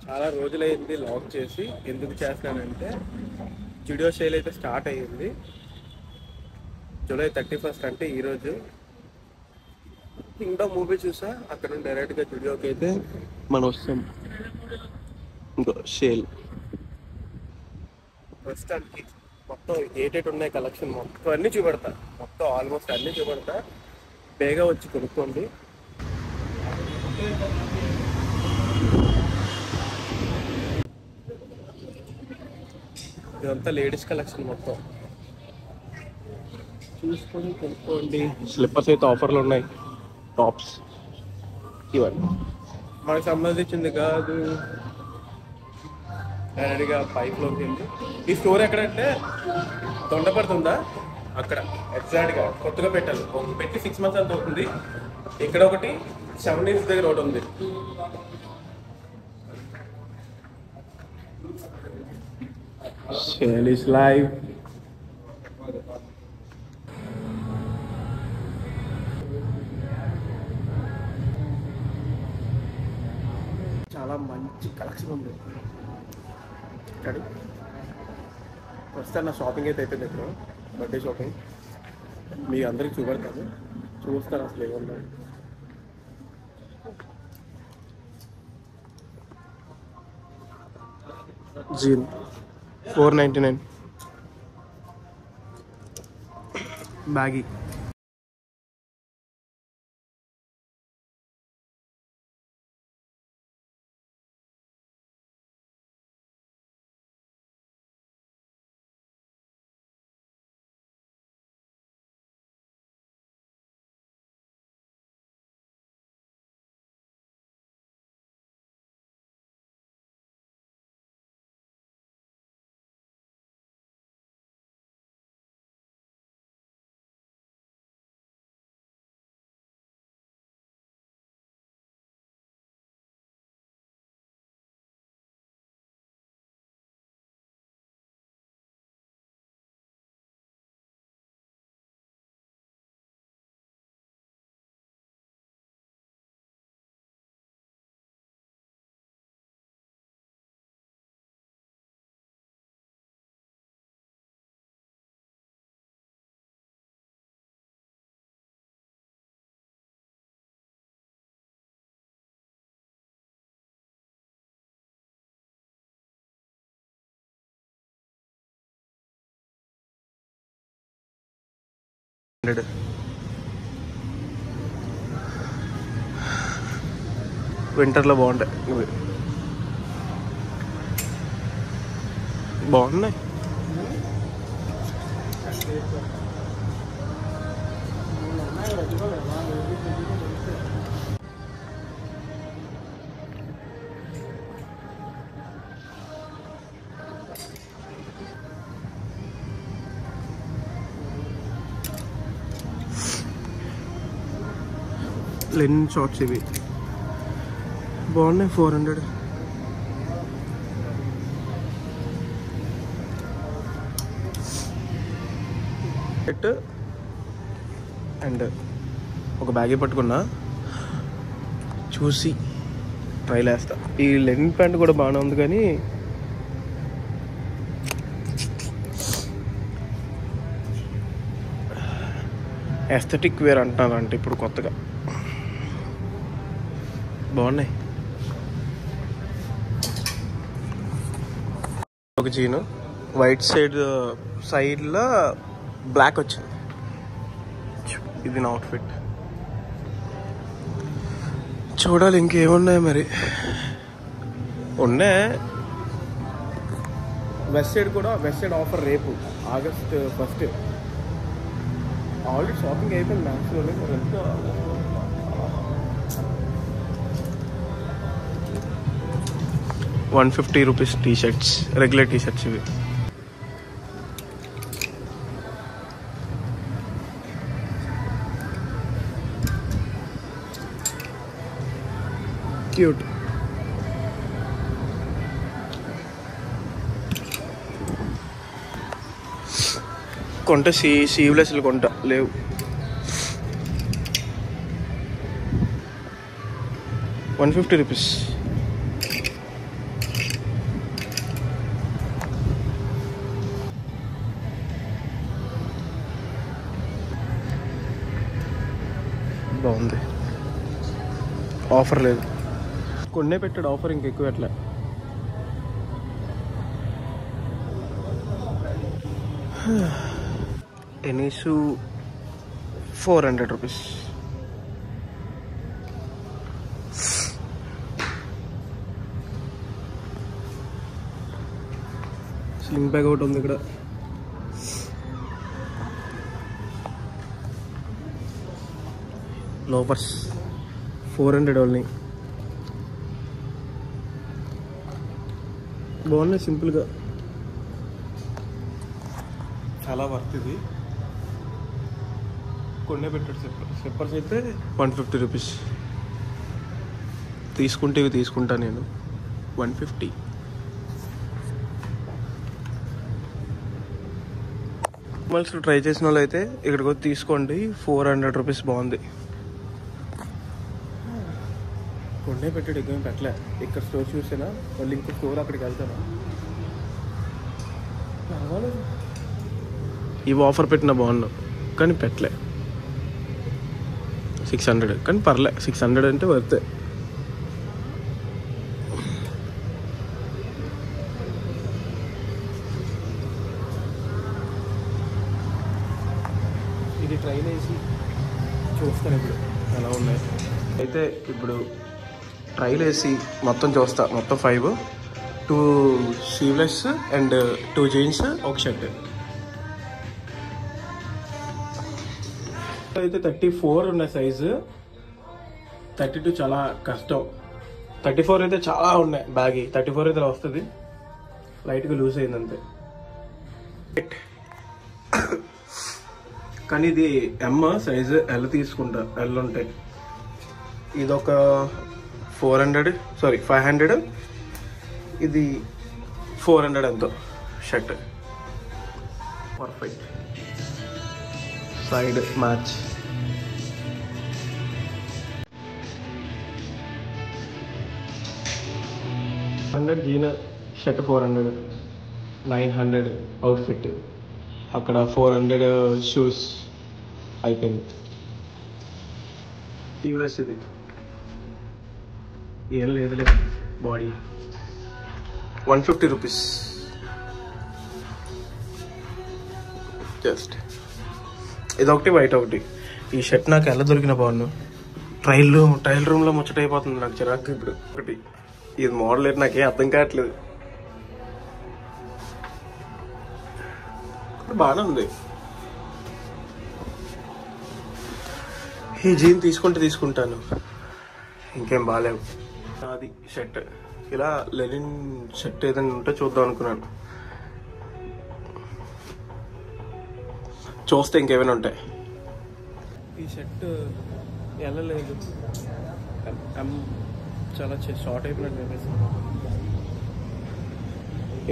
చాలా రోజులైంది లాక్ చేసి. ఎందుకు చేస్తానంటే జుడియో సేల్ అయితే స్టార్ట్ అయ్యింది July 31st అంటే ఈరోజు. కింగ్డమ్ మూవీ చూసా, అక్కడ నుండి డైరెక్ట్గా జుడియోకి అయితే మనం వస్తాం. ఇంకో సేల్ ప్రస్తుతానికి మొత్తం ఏటేటి ఉన్నాయి కలెక్షన్ మొత్తం అన్నీ చూపెడతా, మొత్తం ఆల్మోస్ట్ అన్నీ చూపెడతా. బేగా వచ్చి కొనుక్కోండి. ఇదంతా లేడీస్ కలెక్షన్ మొత్తం చూసుకొని కొనుక్కోండి. స్లిప్పర్స్ అయితే ఆఫర్లు ఉన్నాయి, టాప్స్ ఇవన్నీ మనకు సంబంధించింది కాదు. డైరెక్ట్గా 5th ఫ్లోర్కి వెళ్ళి. ఈ స్టోర్ ఎక్కడంటే దొండపడుతుందా అక్కడ ఎగ్జాక్ట్గా కొత్తగా పెట్టాలి. ఒక పెట్టి 6 months అంత అవుతుంది. ఇక్కడ ఒకటి 7 years దగ్గర ఒకటి ఉంది. Shell is live. చాలా మంచి కలెక్షన్ ఉంది ఇక్కడ. ప్రస్తుతం నా షాపింగ్ అయితే అయిపోయింది. ఇప్పుడు బర్త్డే షాపింగ్ మీ అందరికి చూపెడతాను, చూస్తారు అసలు ఏమన్నా. Jean 499 baggy. వింటర్లో బాగుంటాయి ఇవి, బాగున్నాయి. లెనిన్ షార్ట్స్ ఇవి బాగున్నాయి. 400. అండ్ ఒక బ్యాగే పట్టుకున్నా, చూసి ట్రైల్ వేస్తా. ఈ లెనిన్ ప్యాంట్ కూడా బాగానే ఉంది, కానీ ఎస్థెటిక్ వేర్ అంటున్నారంటే ఇప్పుడు కొత్తగా బాగున్నాయి. ఒక జీను వైట్ సైడ్లో బ్లాక్ వచ్చింది. ఇది నా అవుట్ఫిట్. చూడాలి ఇంకేమున్నాయి మరి. ఉన్నాయి వెస్ట్ సైడ్ కూడా. వెస్ట్ సైడ్ ఆఫర్ రేపు August 1st. ఆల్రెడీ షాపింగ్ అయిపోయింది మ్యాక్స్లోనే. ఎంత 150 రూపీస్ టీ-షర్ట్స్, రెగ్యులర్ టీ-షర్ట్స్ ఇవి. క్యూట్. కొంటే సీవ్లెస్లు కొంటా, లేవు. $150. ఆఫర్ లేదు. కొన్నే పెట్టాడు ఆఫర్, ఇంకెక్కువ ఎట్లా. ఎనీసు 400 రూపీస్. స్లింగ్ బ్యాగ్ ఒకటి ఉంది ఇక్కడ. లోపర్స్ 400 ఓన్లీ. బాగున్నాయి సింపుల్గా, చాలా వర్త్ ఇది. కొన్నే పెట్టాడు స్లిప్పర్స్ అయితే 150 రూపీస్. తీసుకుంటే ఇవి తీసుకుంటా నేను 150. మళ్ళీ ట్రై చేసిన వాళ్ళు అయితే ఇక్కడికి వచ్చి తీసుకోండి, 400 రూపీస్. బాగుంది. కొన్నే పెట్టాడు, ఎక్కువ పెట్టలే. ఇక్కడ స్టోర్ చూసేనా, మళ్ళీ ఇంకో స్టోర్ అక్కడికి వెళ్తాను. పర్వాలేదు, ఇవి ఆఫర్ పెట్టినా బాగున్నావు కానీ పెట్టలే. 600 కానీ పర్లే, 600 అంటే వర్తే. ఇది ట్రైన్ వేసి చూస్తాను ఇప్పుడు ఎలా ఉన్నాయి. అయితే ఇప్పుడు ట్రైల్ వేసి మొత్తం చూస్తా. మొత్తం 5, 2 స్లీవ్లెస్ అండ్ 2 జీన్స్, ఒక షర్ట్. అయితే 34 ఉన్న సైజు, 32 చాలా కష్టం. 34 అయితే చాలా ఉన్నాయి బ్యాగ్. 34 అయితే వస్తుంది, లైట్గా లూజ్ అయింది అంతే. కానీ ఇది ఎమ్ సైజు, ఎల్ తీసుకుంటా, ఎల్ ఉంటాయి. ఇదొక 500. ఇది 400 ఎంతో shirt. Perfect side match. Jean shirt 400, 900 outfit. అక్కడ 400 షూస్ అయిపోయింది. టీవీఎస్ ఇది ఏం లేదులే. Body 150 rupees just. ఇదొకటి, వైట్ ఒకటి. ఈ షర్ట్ నాకు ఎలా దొరికిన బాగున్నా. ట్రయల్ రూమ్లో ముచ్చటైపోతుంది నాకు చిరాకు. ఇప్పుడు ఒకటి ఇది మోడల్ ఏంటి నాకేం అర్థం కావట్లేదు. బాగానే ఉంది. ఈ జీన్ తీసుకుంటాను, ఇంకేం బాగాలేవు. అది షర్ట్ ఇలా లెనిన్ షర్ట్ ఏదైనా ఉంటే చూద్దాం అనుకున్నాను. చూస్తే ఇంకేమైనా ఉంటాయి. ఈ షర్ట్ వెళ్ళలేదు, చాలా షార్ట్ అయిపోయినట్టు అనిపిస్తుంది.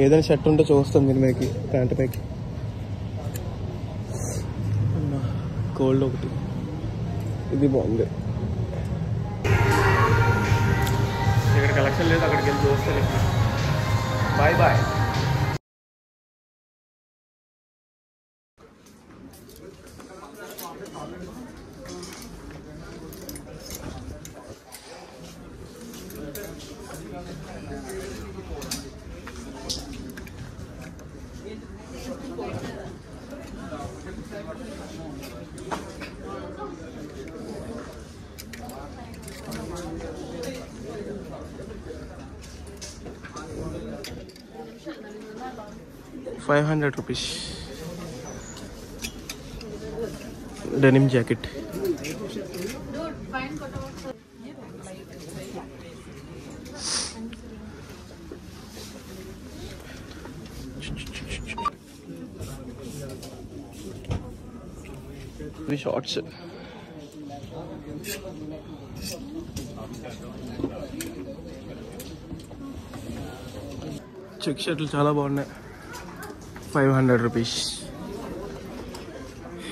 ఏదైనా షర్ట్ ఉంటే చూస్తాం దీని పైకి, ప్యాంట్ పైకి. కోల్డ్ ఒకటి, ఇది బాగుంది. ఇక్కడ కలెక్షన్ లేదు, అక్కడికి వెళ్ళి చూస్తాను. Bye bye. ₹500 denim jacket. ఇవి షార్ట్స్. చెక్ షర్ట్లు చాలా బాగున్నాయి, ₹500.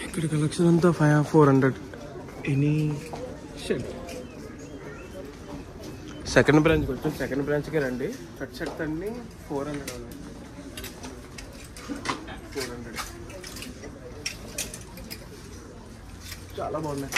ఇక్కడ కలెక్షన్ అంతా 400. Any shirt. సెకండ్ బ్రాంచ్కి వచ్చి సెకండ్ బ్రాంచ్కే రండి. కట్ షర్ట్ అన్ని 400 ఉన్నాయి. 400 చాలా బాగున్నాయి.